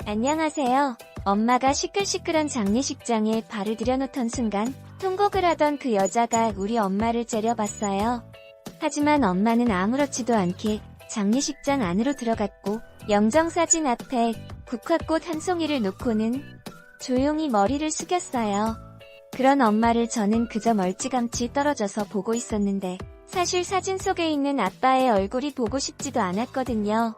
안녕하세요. 엄마가 시끌시끌한 장례식장에 발을 들여놓던 순간 통곡을 하던 그 여자가 우리 엄마를 째려봤어요. 하지만 엄마는 아무렇지도 않게 장례식장 안으로 들어갔고 영정사진 앞에 국화꽃 한 송이를 놓고는 조용히 머리를 숙였어요. 그런 엄마를 저는 그저 멀찌감치 떨어져서 보고 있었는데 사실 사진 속에 있는 아빠의 얼굴이 보고 싶지도 않았거든요.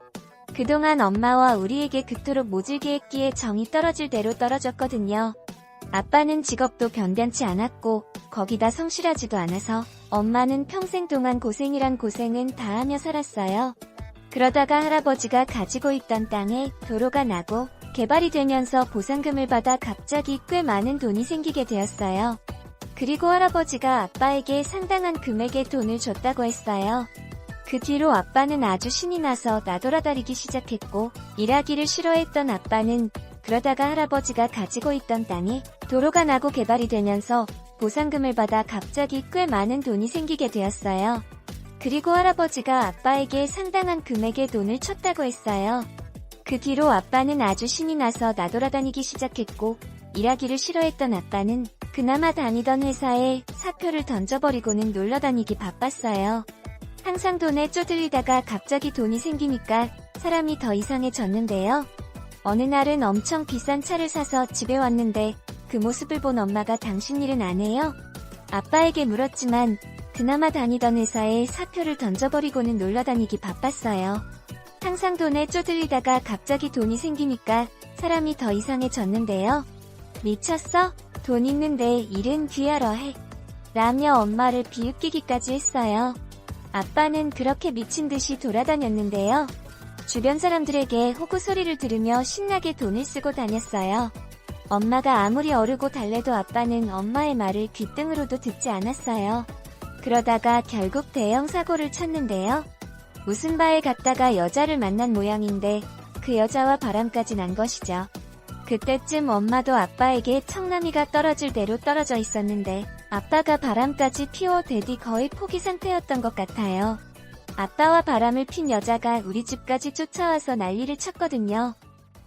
그동안 엄마와 우리에게 그토록 모질게 했기에 정이 떨어질 대로 떨어졌거든요. 아빠는 직업도 변변치 않았고 거기다 성실하지도 않아서 엄마는 평생 동안 고생이란 고생은 다 하며 살았어요. 그러다가 할아버지가 가지고 있던 땅에 도로가 나고 개발이 되면서 보상금을 받아 갑자기 꽤 많은 돈이 생기게 되었어요. 그리고 할아버지가 아빠에게 상당한 금액의 돈을 줬다고 했어요. 그 뒤로 아빠는 아주 신이 나서 나돌아다니기 시작했고 일하기를 싫어했던 아빠는 그러다가 할아버지가 가지고 있던 땅에 도로가 나고 개발이 되면서 보상금을 받아 갑자기 꽤 많은 돈이 생기게 되었어요. 그리고 할아버지가 아빠에게 상당한 금액의 돈을 쳤다고 했어요. 그 뒤로 아빠는 아주 신이 나서 나돌아다니기 시작했고 일하기를 싫어했던 아빠는 그나마 다니던 회사에 사표를 던져버리고는 놀러다니기 바빴어요. 항상 돈에 쪼들리다가 갑자기 돈이 생기니까 사람이 더 이상해졌는데요. 어느 날은 엄청 비싼 차를 사서 집에 왔는데 그 모습을 본 엄마가 당신 일은 안 해요? 아빠에게 물었지만 그나마 다니던 회사에 사표를 던져버리고는 놀러다니기 바빴어요. 항상 돈에 쪼들리다가 갑자기 돈이 생기니까 사람이 더 이상해졌는데요. 미쳤어? 돈 있는데 일은 귀하러 해. 라며 엄마를 비웃기기까지 했어요. 아빠는 그렇게 미친듯이 돌아다녔는데요. 주변 사람들에게 호구 소리를 들으며 신나게 돈을 쓰고 다녔어요. 엄마가 아무리 어르고 달래도 아빠는 엄마의 말을 귓등으로도 듣지 않았어요. 그러다가 결국 대형 사고를 쳤는데요. 무슨 바에 갔다가 여자를 만난 모양인데 그 여자와 바람까지 난 것이죠. 그때쯤 엄마도 아빠에게 청남이가 떨어질 대로 떨어져 있었는데 아빠가 바람까지 피워대디 거의 포기 상태였던 것 같아요. 아빠와 바람을 핀 여자가 우리 집까지 쫓아와서 난리를 쳤거든요.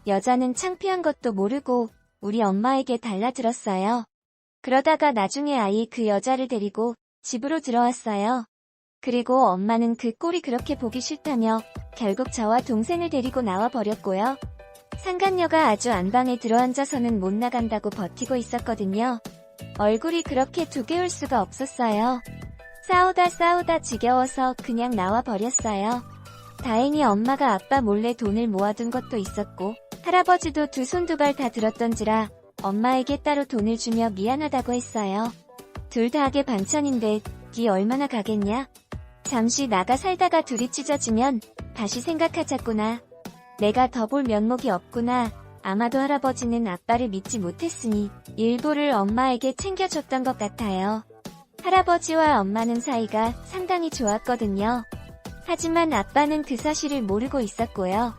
여자는 창피한 것도 모르고 우리 엄마에게 달라들었어요. 그러다가 나중에 아예 그 여자를 데리고 집으로 들어왔어요. 그리고 엄마는 그 꼴이 그렇게 보기 싫다며 결국 저와 동생을 데리고 나와 버렸고요. 상간녀가 아주 안방에 들어앉아서는 못 나간다고 버티고 있었거든요. 얼굴이 그렇게 두 개울 수가 없었어요. 싸우다 지겨워서 그냥 나와 버렸어요. 다행히 엄마가 아빠 몰래 돈을 모아둔 것도 있었고 할아버지도 두 손 두 발 다 들었던지라 엄마에게 따로 돈을 주며 미안하다고 했어요. 둘 다 하게 반찬인데 니 얼마나 가겠냐? 잠시 나가 살다가 둘이 찢어지면 다시 생각하자꾸나. 내가 더 볼 면목이 없구나. 아마도 할아버지는 아빠를 믿지 못했으니 일부를 엄마에게 챙겨줬던 것 같아요. 할아버지와 엄마는 사이가 상당히 좋았거든요. 하지만 아빠는 그 사실을 모르고 있었고요.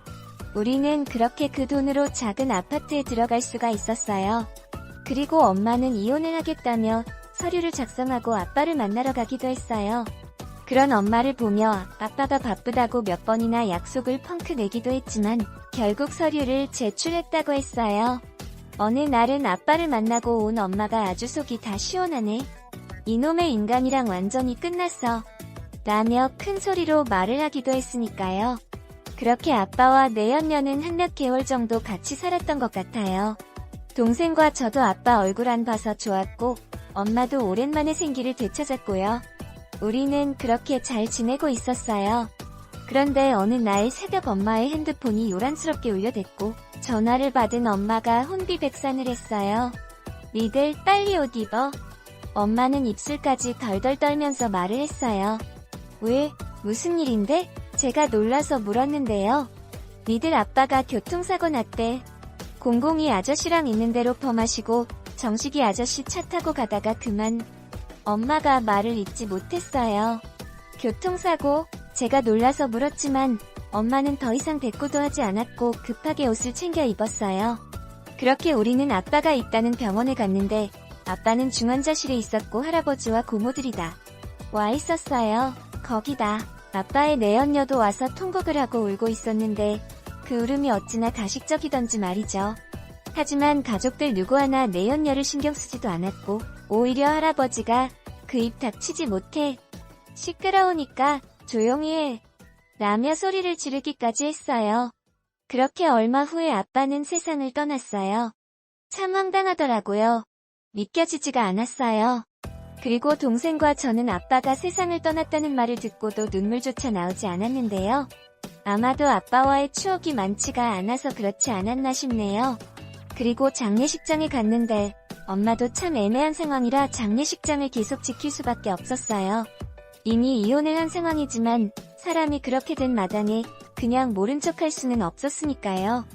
우리는 그렇게 그 돈으로 작은 아파트에 들어갈 수가 있었어요. 그리고 엄마는 이혼을 하겠다며 서류를 작성하고 아빠를 만나러 가기도 했어요. 그런 엄마를 보며 아빠가 바쁘다고 몇 번이나 약속을 펑크 내기도 했지만 결국 서류를 제출했다고 했어요. 어느 날은 아빠를 만나고 온 엄마가 아주 속이 다 시원하네. 이놈의 인간이랑 완전히 끝났어. 라며 큰 소리로 말을 하기도 했으니까요. 그렇게 아빠와 내연녀는 한 몇 개월 정도 같이 살았던 것 같아요. 동생과 저도 아빠 얼굴 안 봐서 좋았고 엄마도 오랜만에 생기를 되찾았고요. 우리는 그렇게 잘 지내고 있었어요. 그런데 어느 날 새벽 엄마의 핸드폰이 요란스럽게 울려댔고 전화를 받은 엄마가 혼비백산을 했어요. 니들 빨리 옷 입어. 엄마는 입술까지 덜덜 떨면서 말을 했어요. 왜? 무슨 일인데? 제가 놀라서 물었는데요. 니들 아빠가 교통사고 났대. 공공이 아저씨랑 있는 대로 퍼마시고 정식이 아저씨 차 타고 가다가 그만. 엄마가 말을 잇지 못했어요. 교통사고? 제가 놀라서 물었지만 엄마는 더 이상 대꾸도 하지 않았고 급하게 옷을 챙겨 입었어요. 그렇게 우리는 아빠가 있다는 병원에 갔는데 아빠는 중환자실에 있었고 할아버지와 고모들이 다 와 있었어요. 거기다 아빠의 내연녀도 와서 통곡을 하고 울고 있었는데 그 울음이 어찌나 가식적이던지 말이죠. 하지만 가족들 누구 하나 내연녀를 신경 쓰지도 않았고 오히려 할아버지가 그 입 닥치지 못해 시끄러우니까 조용히 해 라며 소리를 지르기까지 했어요. 그렇게 얼마 후에 아빠는 세상을 떠났어요. 참 황당하더라고요. 믿겨지지가 않았어요. 그리고 동생과 저는 아빠가 세상을 떠났다는 말을 듣고도 눈물조차 나오지 않았는데요. 아마도 아빠와의 추억이 많지가 않아서 그렇지 않았나 싶네요. 그리고 장례식장에 갔는데 엄마도 참 애매한 상황이라 장례식장을 계속 지킬 수밖에 없었어요. 이미 이혼을 한 상황이지만 사람이 그렇게 된 마당에 그냥 모른 척할 수는 없었으니까요.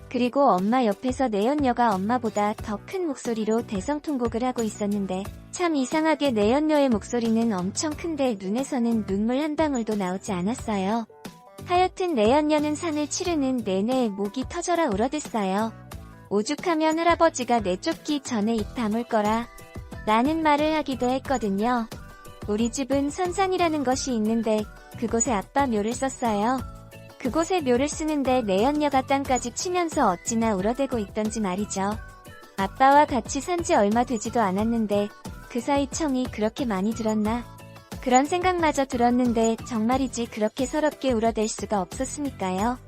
그리고 엄마 옆에서 내연녀가 엄마보다 더 큰 목소리로 대성통곡을 하고 있었는데 참 이상하게 내연녀의 목소리는 엄청 큰데 눈에서는 눈물 한 방울도 나오지 않았어요. 하여튼 내연녀는 상을 치르는 내내 목이 터져라 울어댔어요. 오죽하면 할아버지가 내쫓기 전에 입 다물 거라 라는 말을 하기도 했거든요. 우리 집은 선산이라는 것이 있는데 그곳에 아빠 묘를 썼어요. 그곳에 묘를 쓰는데 내연녀가 땅까지 치면서 어찌나 울어대고 있던지 말이죠. 아빠와 같이 산지 얼마 되지도 않았는데 그 사이 청이 그렇게 많이 들었나? 그런 생각마저 들었는데 정말이지 그렇게 서럽게 울어댈 수가 없었으니까요.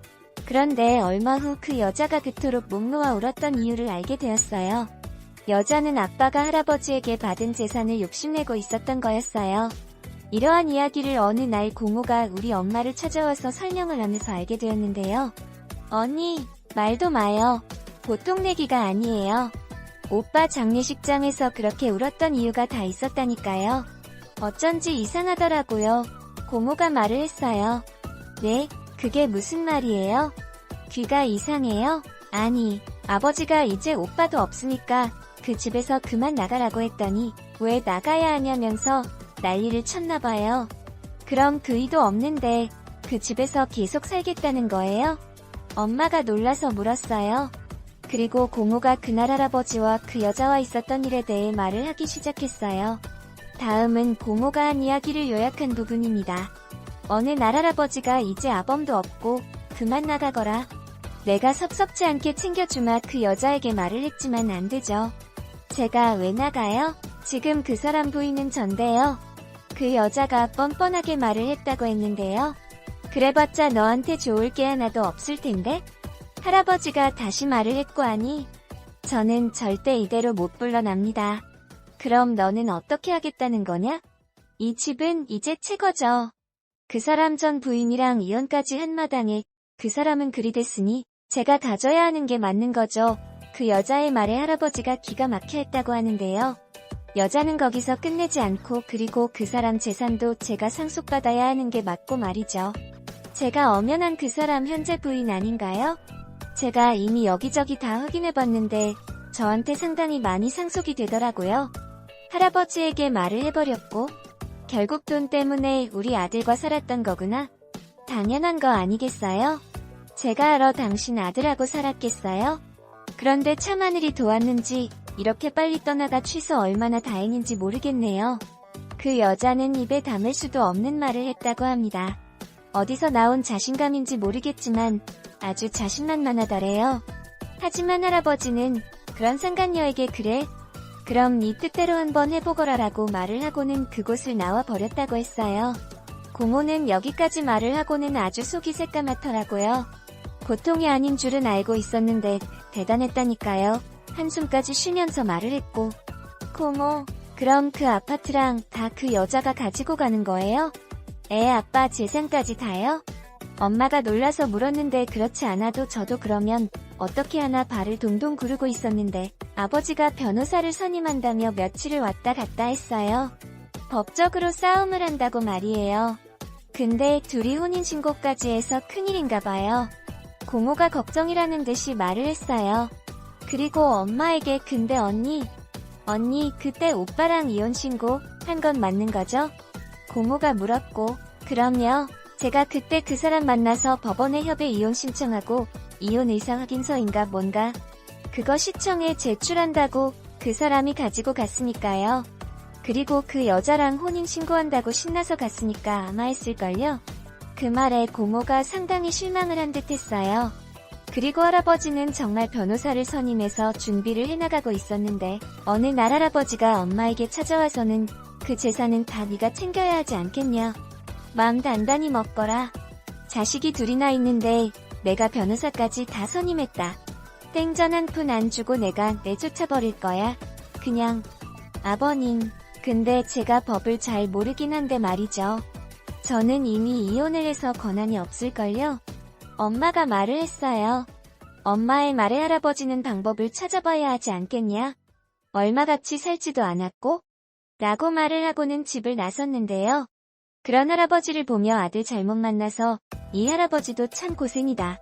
그런데 얼마 후 그 여자가 그토록 목 놓아 울었던 이유를 알게 되었어요. 여자는 아빠가 할아버지에게 받은 재산을 욕심내고 있었던 거였어요. 이러한 이야기를 어느 날 고모가 우리 엄마를 찾아와서 설명을 하면서 알게 되었는데요. 언니, 말도 마요. 보통 내기가 아니에요. 오빠 장례식장에서 그렇게 울었던 이유가 다 있었다니까요. 어쩐지 이상하더라고요. 고모가 말을 했어요. 네? 그게 무슨 말이에요? 귀가 이상해요? 아니, 아버지가 이제 오빠도 없으니까 그 집에서 그만 나가라고 했더니 왜 나가야 하냐면서 난리를 쳤나봐요. 그럼 그 의도 없는데 그 집에서 계속 살겠다는 거예요? 엄마가 놀라서 물었어요. 그리고 고모가 그날 할아버지와 그 여자와 있었던 일에 대해 말을 하기 시작했어요. 다음은 고모가 한 이야기를 요약한 부분입니다. 어느 날 할아버지가 이제 아범도 없고 그만 나가거라. 내가 섭섭지 않게 챙겨주마 그 여자에게 말을 했지만 안 되죠. 제가 왜 나가요? 지금 그 사람 부인은 전데요. 그 여자가 뻔뻔하게 말을 했다고 했는데요. 그래봤자 너한테 좋을 게 하나도 없을 텐데? 할아버지가 다시 말을 했고 하니 저는 절대 이대로 못 물러납니다. 그럼 너는 어떻게 하겠다는 거냐? 이 집은 이제 새 거죠. 그 사람 전 부인이랑 이혼까지 한 마당에 그 사람은 그리 됐으니 제가 가져야 하는 게 맞는 거죠. 그 여자의 말에 할아버지가 기가 막혀 했다고 하는데요. 여자는 거기서 끝내지 않고 그리고 그 사람 재산도 제가 상속받아야 하는 게 맞고 말이죠. 제가 엄연한 그 사람 현재 부인 아닌가요? 제가 이미 여기저기 다 확인해봤는데 저한테 상당히 많이 상속이 되더라고요. 할아버지에게 말을 해버렸고 결국 돈 때문에 우리 아들과 살았던 거구나. 당연한 거 아니겠어요? 제가 알아 당신 아들하고 살았겠어요? 그런데 참 하늘이 도왔는지 이렇게 빨리 떠나가 취소 얼마나 다행인지 모르겠네요. 그 여자는 입에 담을 수도 없는 말을 했다고 합니다. 어디서 나온 자신감인지 모르겠지만 아주 자신만만하더래요. 하지만 할아버지는 그런 상간녀에게 그래? 그럼 네 뜻대로 한번 해보거라라고 말을 하고는 그곳을 나와 버렸다고 했어요. 고모는 여기까지 말을 하고는 아주 속이 새까맣더라고요. 보통이 아닌 줄은 알고 있었는데 대단했다니까요. 한숨까지 쉬면서 말을 했고 고모, 그럼 그 아파트랑 다 그 여자가 가지고 가는 거예요? 애 아빠 재산까지 다요? 엄마가 놀라서 물었는데 그렇지 않아도 저도 그러면 어떻게 하나 발을 동동 구르고 있었는데 아버지가 변호사를 선임한다며 며칠을 왔다 갔다 했어요. 법적으로 싸움을 한다고 말이에요. 근데 둘이 혼인신고까지 해서 큰일인가 봐요. 고모가 걱정이라는 듯이 말을 했어요. 그리고 엄마에게 근데 언니 그때 오빠랑 이혼신고 한 건 맞는 거죠? 고모가 물었고 그럼요. 제가 그때 그 사람 만나서 법원에 협의 이혼 신청하고 이혼 의사 확인서인가 뭔가 그거 시청에 제출한다고 그 사람이 가지고 갔으니까요. 그리고 그 여자랑 혼인 신고한다고 신나서 갔으니까 아마 했을걸요. 그 말에 고모가 상당히 실망을 한 듯 했어요. 그리고 할아버지는 정말 변호사를 선임해서 준비를 해나가고 있었는데 어느 날 할아버지가 엄마에게 찾아와서는 그 재산은 다 네가 챙겨야 하지 않겠냐. 마음 단단히 먹거라. 자식이 둘이나 있는데 내가 변호사까지 다 선임했다. 땡전 한 푼 안 주고 내가 내쫓아버릴 거야. 그냥. 아버님, 근데 제가 법을 잘 모르긴 한데 말이죠. 저는 이미 이혼을 해서 권한이 없을걸요? 엄마가 말을 했어요. 엄마의 말에 할아버지는 방법을 찾아봐야 하지 않겠냐? 얼마 같이 살지도 않았고? 라고 말을 하고는 집을 나섰는데요. 그런 할아버지를 보며 아들 잘못 만나서 이 할아버지도 참 고생이다.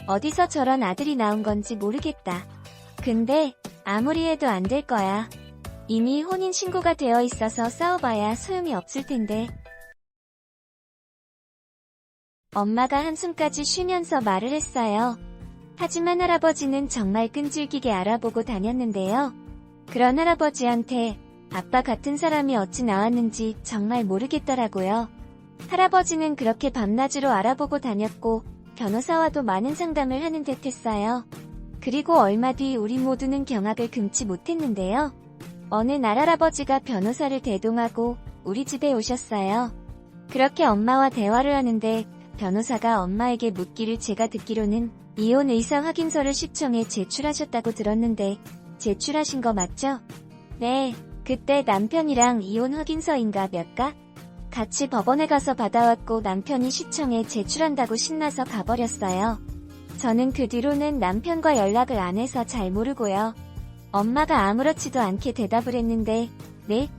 어디서 저런 아들이 나온 건지 모르겠다. 근데 아무리 해도 안 될 거야. 이미 혼인신고가 되어 있어서 싸워봐야 소용이 없을 텐데. 엄마가 한숨까지 쉬면서 말을 했어요. 하지만 할아버지는 정말 끈질기게 알아보고 다녔는데요. 그런 할아버지한테 아빠 같은 사람이 어찌 나왔는지 정말 모르겠더라고요. 할아버지는 그렇게 밤낮으로 알아보고 다녔고 변호사와도 많은 상담을 하는 듯 했어요. 그리고 얼마 뒤 우리 모두는 경악을 금치 못했는데요. 어느 날 할아버지가 변호사를 대동하고 우리 집에 오셨어요. 그렇게 엄마와 대화를 하는데 변호사가 엄마에게 묻기를 제가 듣기로는 이혼 의사 확인서를 시청에 제출하셨다고 들었는데 제출하신 거 맞죠? 네, 그때 남편이랑 이혼 확인서인가 몇 가? 같이 법원에 가서 받아왔고 남편이 시청에 제출한다고 신나서 가버렸어요. 저는 그 뒤로는 남편과 연락을 안 해서 잘 모르고요. 엄마가 아무렇지도 않게 대답을 했는데 네?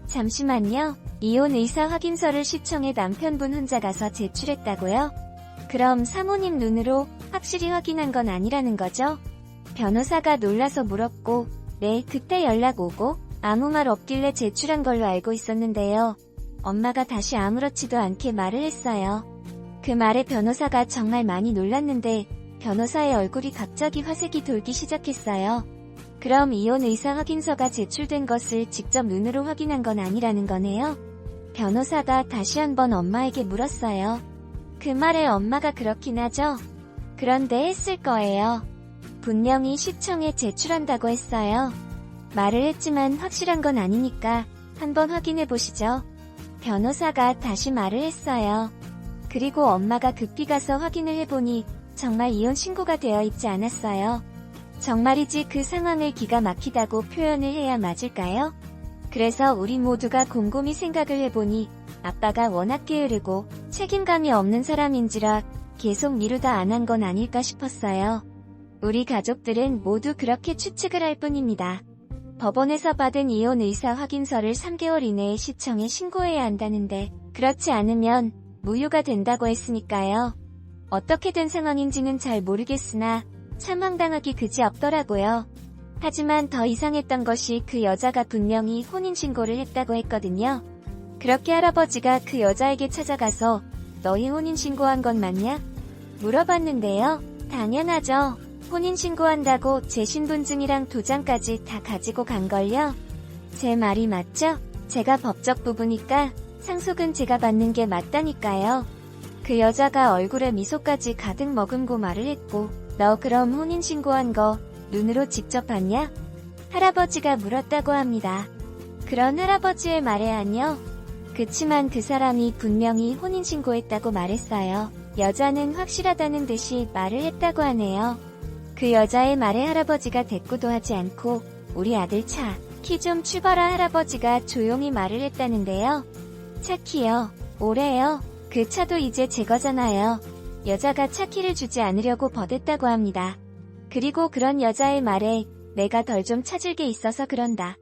잠시만요. 이혼 의사 확인서를 시청에 남편분 혼자 가서 제출했다고요? 그럼 사모님 눈으로 확실히 확인한 건 아니라는 거죠? 변호사가 놀라서 물었고 네, 그때 연락 오고 아무 말 없길래 제출한 걸로 알고 있었는데요. 엄마가 다시 아무렇지도 않게 말을 했어요. 그 말에 변호사가 정말 많이 놀랐는데 변호사의 얼굴이 갑자기 화색이 돌기 시작했어요. 그럼 이혼 의사 확인서가 제출된 것을 직접 눈으로 확인한 건 아니라는 거네요? 변호사가 다시 한번 엄마에게 물었어요. 그 말에 엄마가 그렇긴 하죠. 그런데 했을 거예요. 분명히 시청에 제출한다고 했어요. 말을 했지만 확실한 건 아니니까 한번 확인해 보시죠. 변호사가 다시 말을 했어요. 그리고 엄마가 급히 가서 확인을 해보니 정말 이혼 신고가 되어 있지 않았어요. 정말이지 그 상황을 기가 막히다고 표현을 해야 맞을까요? 그래서 우리 모두가 곰곰이 생각을 해보니 아빠가 워낙 게으르고 책임감이 없는 사람인지라 계속 미루다 안 한 건 아닐까 싶었어요. 우리 가족들은 모두 그렇게 추측을 할 뿐입니다. 법원에서 받은 이혼 의사 확인서를 3개월 이내에 시청에 신고해야 한다는데 그렇지 않으면 무효가 된다고 했으니까요. 어떻게 된 상황인지는 잘 모르겠으나 참 황당하기 그지없더라고요. 하지만 더 이상했던 것이 그 여자가 분명히 혼인신고를 했다고 했거든요. 그렇게 할아버지가 그 여자에게 찾아가서 너희 혼인신고한 건 맞냐? 물어봤는데요. 당연하죠. 혼인신고한다고 제 신분증이랑 도장까지 다 가지고 간걸요. 제 말이 맞죠? 제가 법적 부부니까 상속은 제가 받는 게 맞다니까요. 그 여자가 얼굴에 미소까지 가득 머금고 말을 했고 너 그럼 혼인신고한 거 눈으로 직접 봤냐? 할아버지가 물었다고 합니다. 그런 할아버지의 말에 아니요. 그치만 그 사람이 분명히 혼인신고했다고 말했어요. 여자는 확실하다는 듯이 말을 했다고 하네요. 그 여자의 말에 할아버지가 대꾸도 하지 않고 우리 아들 차, 키 좀 추봐라 할아버지가 조용히 말을 했다는데요. 차 키요. 오래요. 그 차도 이제 제 거잖아요. 여자가 차 키를 주지 않으려고 버댔다고 합니다. 그리고 그런 여자의 말에 내가 덜 좀 찾을 게 있어서 그런다.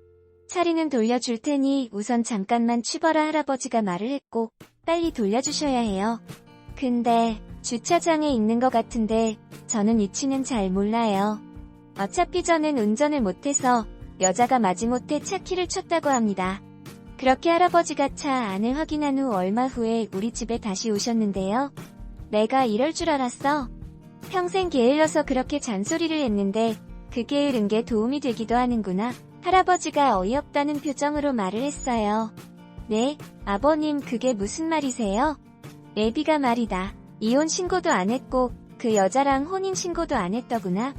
차리는 돌려줄 테니 우선 잠깐만 취버라 할아버지가 말을 했고 빨리 돌려주셔야 해요. 근데 주차장에 있는 것 같은데 저는 위치는 잘 몰라요. 어차피 저는 운전을 못해서 여자가 마지못해 차 키를 쳤다고 합니다. 그렇게 할아버지가 차 안을 확인한 후 얼마 후에 우리 집에 다시 오셨는데요. 내가 이럴 줄 알았어. 평생 게을러서 그렇게 잔소리를 했는데 그 게으른 게 도움이 되기도 하는구나. 할아버지가 어이없다는 표정으로 말을 했어요. 네, 아버님 그게 무슨 말이세요? 애비가 말이다. 이혼 신고도 안 했고 그 여자랑 혼인신고도 안 했더구나.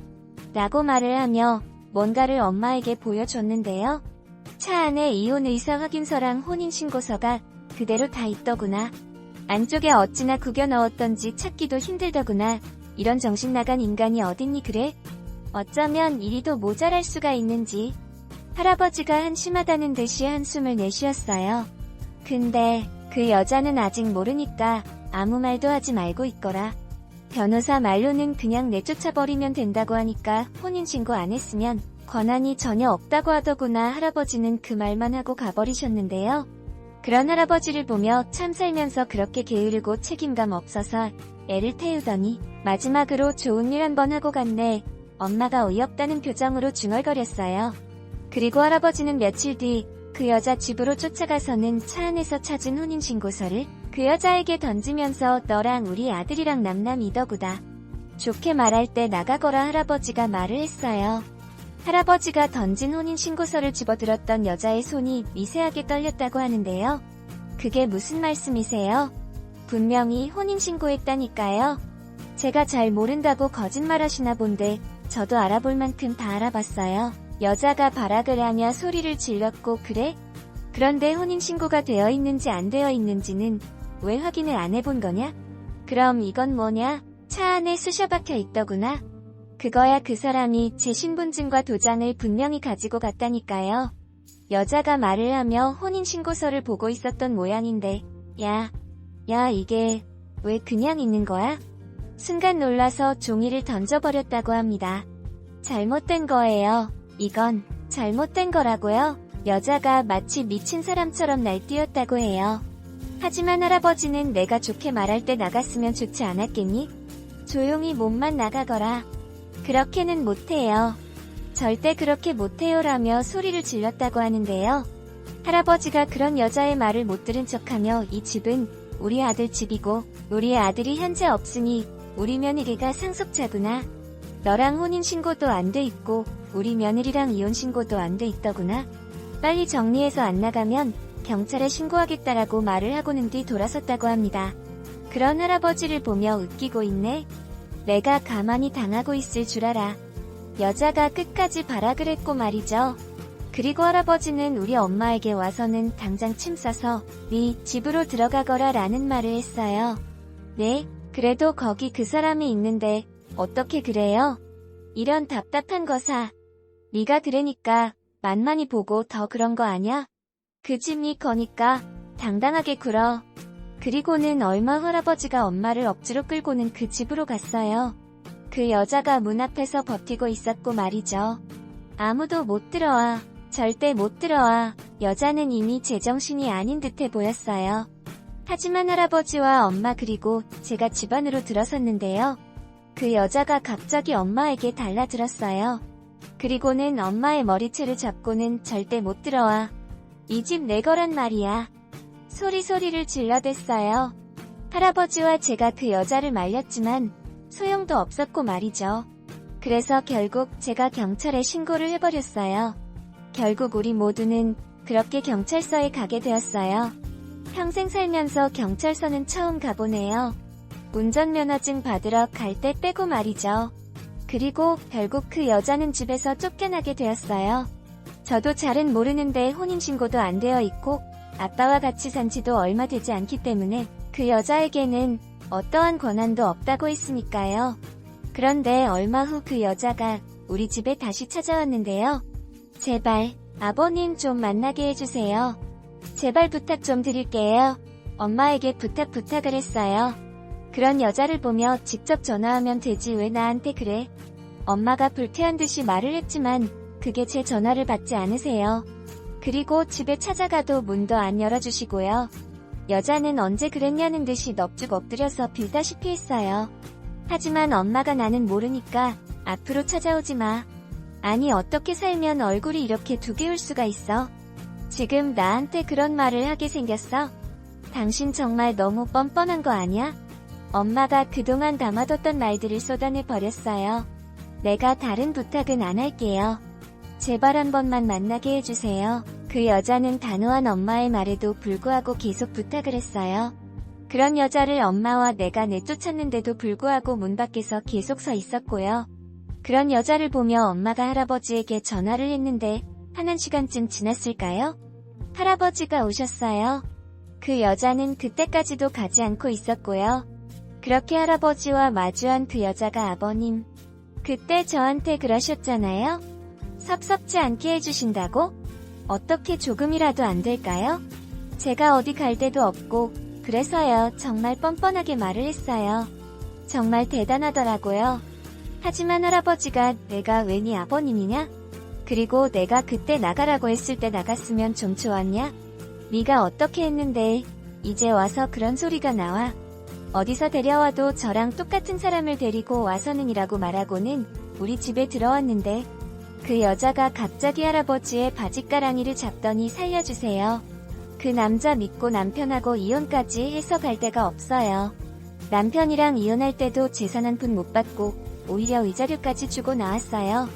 라고 말을 하며 뭔가를 엄마에게 보여줬는데요. 차 안에 이혼 의사 확인서랑 혼인신고서가 그대로 다 있더구나. 안쪽에 어찌나 구겨 넣었던지 찾기도 힘들더구나. 이런 정신 나간 인간이 어딨니 그래? 어쩌면 이리도 모자랄 수가 있는지. 할아버지가 한심하다는 듯이 한숨을 내쉬었어요. 근데 그 여자는 아직 모르니까 아무 말도 하지 말고 있거라. 변호사 말로는 그냥 내쫓아버리면 된다고 하니까 혼인신고 안 했으면 권한이 전혀 없다고 하더구나. 할아버지는 그 말만 하고 가버리셨는데요. 그런 할아버지를 보며 참 살면서 그렇게 게으르고 책임감 없어서 애를 태우더니 마지막으로 좋은 일 한번 하고 갔네. 엄마가 어이없다는 표정으로 중얼거렸어요. 그리고 할아버지는 며칠 뒤 그 여자 집으로 쫓아가서는 차 안에서 찾은 혼인신고서를 그 여자에게 던지면서 너랑 우리 아들이랑 남남이더구다. 좋게 말할 때 나가거라 할아버지가 말을 했어요. 할아버지가 던진 혼인신고서를 집어들었던 여자의 손이 미세하게 떨렸다고 하는데요. 그게 무슨 말씀이세요? 분명히 혼인신고했다니까요. 제가 잘 모른다고 거짓말하시나 본데 저도 알아볼 만큼 다 알아봤어요. 여자가 발악을 하며 소리를 질렀고 그래? 그런데 혼인신고가 되어 있는지 안 되어 있는지는 왜 확인을 안 해본 거냐? 그럼 이건 뭐냐? 차 안에 쑤셔 박혀 있더구나. 그거야 그 사람이 제 신분증과 도장을 분명히 가지고 갔다니까요. 여자가 말을 하며 혼인신고서를 보고 있었던 모양인데 야 이게 왜 그냥 있는 거야? 순간 놀라서 종이를 던져버렸다고 합니다. 잘못된 거예요. 이건 잘못된 거라고요? 여자가 마치 미친 사람처럼 날뛰었다고 해요. 하지만 할아버지는 내가 좋게 말할 때 나갔으면 좋지 않았겠니? 조용히 몸만 나가거라. 그렇게는 못해요. 절대 그렇게 못해요라며 소리를 질렀다고 하는데요. 할아버지가 그런 여자의 말을 못 들은 척하며 이 집은 우리 아들 집이고 우리 아들이 현재 없으니 우리 며느리가 상속자구나. 너랑 혼인신고도 안 돼 있고 우리 며느리랑 이혼신고도 안 돼 있더구나. 빨리 정리해서 안 나가면 경찰에 신고하겠다라고 말을 하고는 뒤 돌아섰다고 합니다. 그런 할아버지를 보며 웃기고 있네. 내가 가만히 당하고 있을 줄 알아. 여자가 끝까지 발악을 했고 말이죠. 그리고 할아버지는 우리 엄마에게 와서는 당장 침 싸서 네 집으로 들어가거라 라는 말을 했어요. 네, 그래도 거기 그 사람이 있는데 어떻게 그래요? 이런 답답한 거사. 네가 그러니까 만만히 보고 더 그런 거 아냐? 그 집 네 거니까 당당하게 굴어. 그리고는 얼마 후 할아버지가 엄마를 억지로 끌고는 그 집으로 갔어요. 그 여자가 문 앞에서 버티고 있었고 말이죠. 아무도 못 들어와. 절대 못 들어와. 여자는 이미 제정신이 아닌 듯해 보였어요. 하지만 할아버지와 엄마 그리고 제가 집 안으로 들어섰는데요. 그 여자가 갑자기 엄마에게 달라들었어요. 그리고는 엄마의 머리채를 잡고는 절대 못 들어와. 이 집 내 거란 말이야. 소리를 질러댔어요. 할아버지와 제가 그 여자를 말렸지만 소용도 없었고 말이죠. 그래서 결국 제가 경찰에 신고를 해버렸어요. 결국 우리 모두는 그렇게 경찰서에 가게 되었어요. 평생 살면서 경찰서는 처음 가보네요. 운전면허증 받으러 갈 때 빼고 말이죠. 그리고 결국 그 여자는 집에서 쫓겨나게 되었어요. 저도 잘은 모르는데 혼인신고도 안 되어 있고 아빠와 같이 산 지도 얼마 되지 않기 때문에 그 여자에게는 어떠한 권한도 없다고 했으니까요. 그런데 얼마 후 그 여자가 우리 집에 다시 찾아왔는데요. 제발 아버님 좀 만나게 해주세요. 제발 부탁 좀 드릴게요. 엄마에게 부탁을 했어요. 그런 여자를 보며 직접 전화하면 되지 왜 나한테 그래? 엄마가 불쾌한 듯이 말을 했지만 그게 제 전화를 받지 않으세요. 그리고 집에 찾아가도 문도 안 열어주시고요. 여자는 언제 그랬냐는 듯이 넙죽 엎드려서 빌다시피 했어요. 하지만 엄마가 나는 모르니까 앞으로 찾아오지 마. 아니 어떻게 살면 얼굴이 이렇게 두 개울 수가 있어? 지금 나한테 그런 말을 하게 생겼어? 당신 정말 너무 뻔뻔한 거 아니야? 엄마가 그동안 담아뒀던 말들을 쏟아내 버렸어요. 내가 다른 부탁은 안 할게요. 제발 한 번만 만나게 해주세요. 그 여자는 단호한 엄마의 말에도 불구하고 계속 부탁을 했어요. 그런 여자를 엄마와 내가 내쫓았는데도 불구하고 문 밖에서 계속 서 있었고요. 그런 여자를 보며 엄마가 할아버지에게 전화를 했는데 한 1시간쯤 지났을까요? 할아버지가 오셨어요. 그 여자는 그때까지도 가지 않고 있었고요. 그렇게 할아버지와 마주한 그 여자가 아버님, 그때 저한테 그러셨잖아요. 섭섭지 않게 해주신다고? 어떻게 조금이라도 안 될까요? 제가 어디 갈 데도 없고 그래서요. 정말 뻔뻔하게 말을 했어요. 정말 대단하더라고요. 하지만 할아버지가 내가 왜 네 아버님이냐? 그리고 내가 그때 나가라고 했을 때 나갔으면 좀 좋았냐? 네가 어떻게 했는데 이제 와서 그런 소리가 나와. 어디서 데려와도 저랑 똑같은 사람을 데리고 와서는이라고 말하고는 우리 집에 들어왔는데 그 여자가 갑자기 할아버지의 바짓가랑이를 잡더니 살려주세요. 그 남자 믿고 남편하고 이혼까지 해서 갈 데가 없어요. 남편이랑 이혼할 때도 재산 한 푼 못 받고 오히려 위자료까지 주고 나왔어요.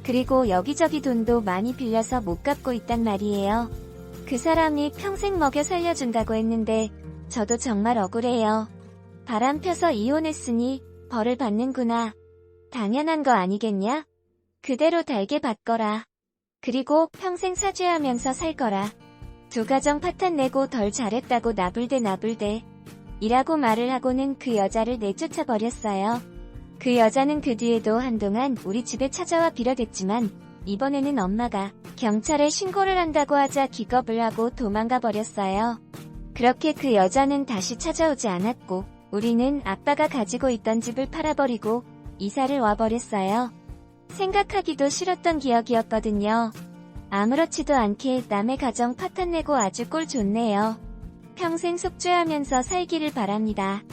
그리고 여기저기 돈도 많이 빌려서 못 갚고 있단 말이에요. 그 사람이 평생 먹여 살려준다고 했는데 저도 정말 억울해요. 바람 펴서 이혼했으니 벌을 받는구나. 당연한 거 아니겠냐? 그대로 달게 받거라. 그리고 평생 사죄하면서 살 거라. 두 가정 파탄 내고 덜 잘했다고 나불대 이라고 말을 하고는 그 여자를 내쫓아 버렸어요. 그 여자는 그 뒤에도 한동안 우리 집에 찾아와 빌어댔지만 이번에는 엄마가 경찰에 신고를 한다고 하자 기겁을 하고 도망가 버렸어요. 그렇게 그 여자는 다시 찾아오지 않았고 우리는 아빠가 가지고 있던 집을 팔아버리고 이사를 와버렸어요. 생각하기도 싫었던 기억이었거든요. 아무렇지도 않게 남의 가정 파탄내고 아주 꼴 좋네요. 평생 속죄하면서 살기를 바랍니다.